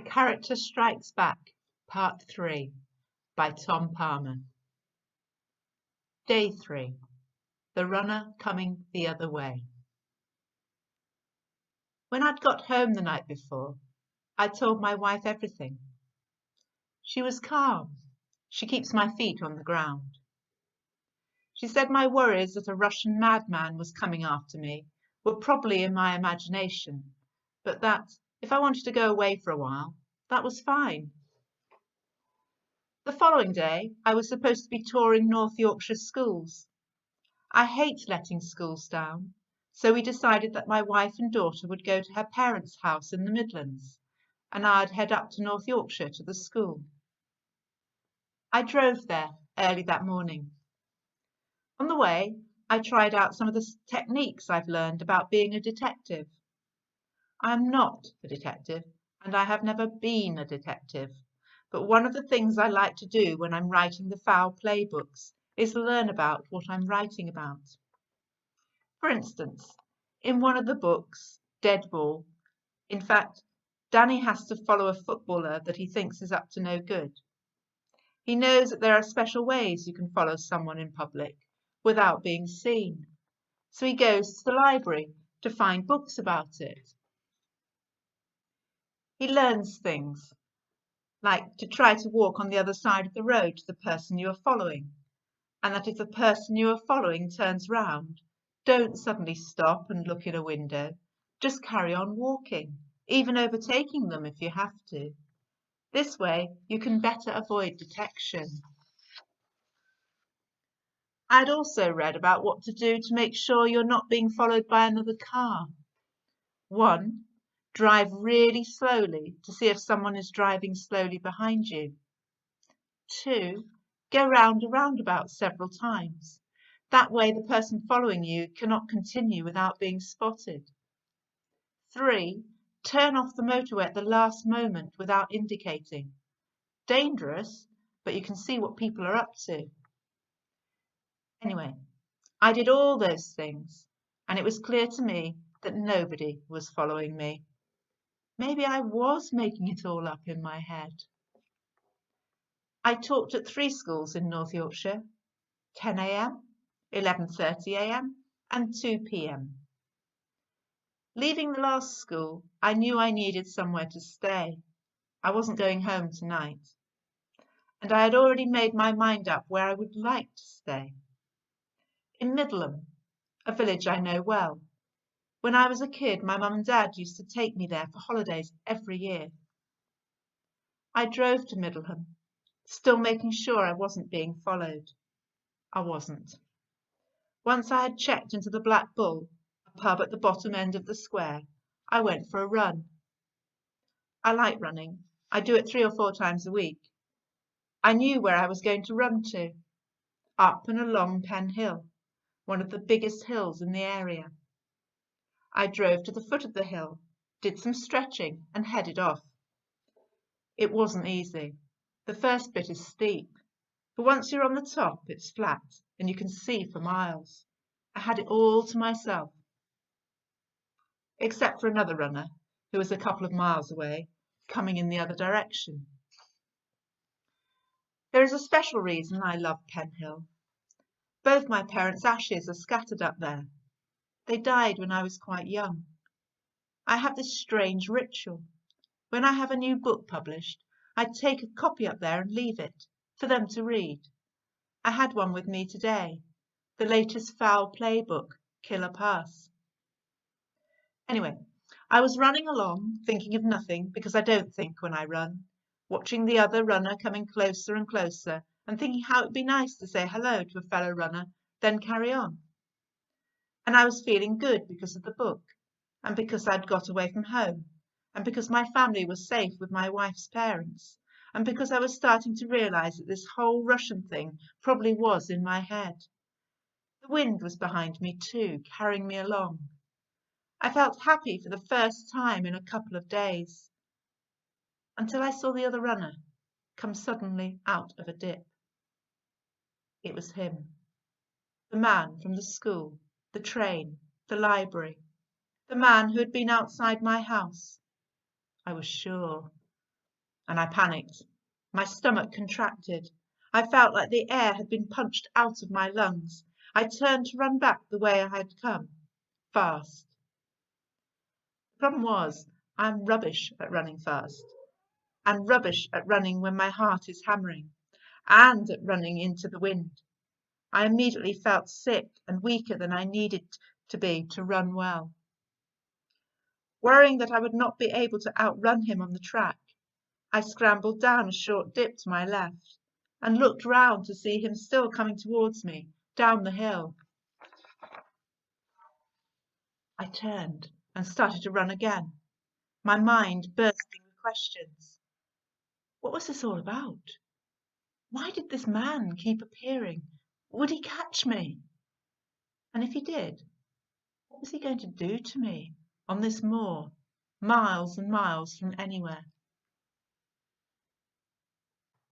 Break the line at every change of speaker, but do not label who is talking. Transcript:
Character Strikes Back, Part 3 by Tom Palmer. Day 3. The Runner Coming the Other Way. When I'd got home the night before, I told my wife everything. She was calm. She keeps my feet on the ground. She said my worries that a Russian madman was coming after me were probably in my imagination, but that, if I wanted to go away for a while, that was fine. The following day, I was supposed to be touring North Yorkshire schools. I hate letting schools down, so we decided that my wife and daughter would go to her parents' house in the Midlands, and I'd head up to North Yorkshire to the school. I drove there early that morning. On the way, I tried out some of the techniques I've learned about being a detective. I am not a detective, and I have never been a detective. But one of the things I like to do when I'm writing the foul play books is learn about what I'm writing about. For instance, in one of the books, Dead Ball, in fact, Danny has to follow a footballer that he thinks is up to no good. He knows that there are special ways you can follow someone in public without being seen. So he goes to the library to find books about it. He learns things, like to try to walk on the other side of the road to the person you are following, and that if the person you are following turns round, don't suddenly stop and look in a window. Just carry on walking, even overtaking them if you have to. This way you can better avoid detection. I'd also read about what to do to make sure you're not being followed by another car. 1. Drive really slowly to see if someone is driving slowly behind you. 2. Go round a roundabout several times. That way the person following you cannot continue without being spotted. 3. Turn off the motorway at the last moment without indicating. Dangerous, but you can see what people are up to. Anyway, I did all those things, and it was clear to me that nobody was following me. Maybe I was making it all up in my head. I taught at 3 schools in North Yorkshire, 10 a.m, 11:30 a.m, and 2 p.m. Leaving the last school, I knew I needed somewhere to stay. I wasn't going home tonight. And I had already made my mind up where I would like to stay. In Middleham, a village I know well. When I was a kid, my mum and dad used to take me there for holidays every year. I drove to Middleham, still making sure I wasn't being followed. I wasn't. Once I had checked into the Black Bull, a pub at the bottom end of the square, I went for a run. I like running. I do it 3 or 4 times a week. I knew where I was going to run to. Up and along Pen Hill, one of the biggest hills in the area. I drove to the foot of the hill, did some stretching and headed off. It wasn't easy. The first bit is steep, but once you're on the top, it's flat and you can see for miles. I had it all to myself. Except for another runner who was a couple of miles away, coming in the other direction. There is a special reason I love Pen Hill. Both my parents' ashes are scattered up there. They died when I was quite young. I have this strange ritual. When I have a new book published, I take a copy up there and leave it, for them to read. I had one with me today, the latest foul play book, Killer Pass. Anyway, I was running along, thinking of nothing, because I don't think when I run, watching the other runner coming closer and closer, and thinking how it'd be nice to say hello to a fellow runner, then carry on. And I was feeling good because of the book, and because I'd got away from home, and because my family was safe with my wife's parents, and because I was starting to realise that this whole Russian thing probably was in my head. The wind was behind me too, carrying me along. I felt happy for the first time in a couple of days, until I saw the other runner come suddenly out of a dip. It was him, the man from the school, the train, the library, the man who had been outside my house. I was sure. and I panicked. My stomach contracted. I felt like the air had been punched out of my lungs. I turned to run back the way I had come, fast. The problem was, I'm rubbish at running fast, and rubbish at running when my heart is hammering, and at running into the wind. I immediately felt sick and weaker than I needed to be to run well. Worrying that I would not be able to outrun him on the track, I scrambled down a short dip to my left and looked round to see him still coming towards me down the hill. I turned and started to run again, my mind bursting with questions. What was this all about? Why did this man keep appearing? Would he catch me? And if he did, what was he going to do to me on this moor, miles and miles from anywhere?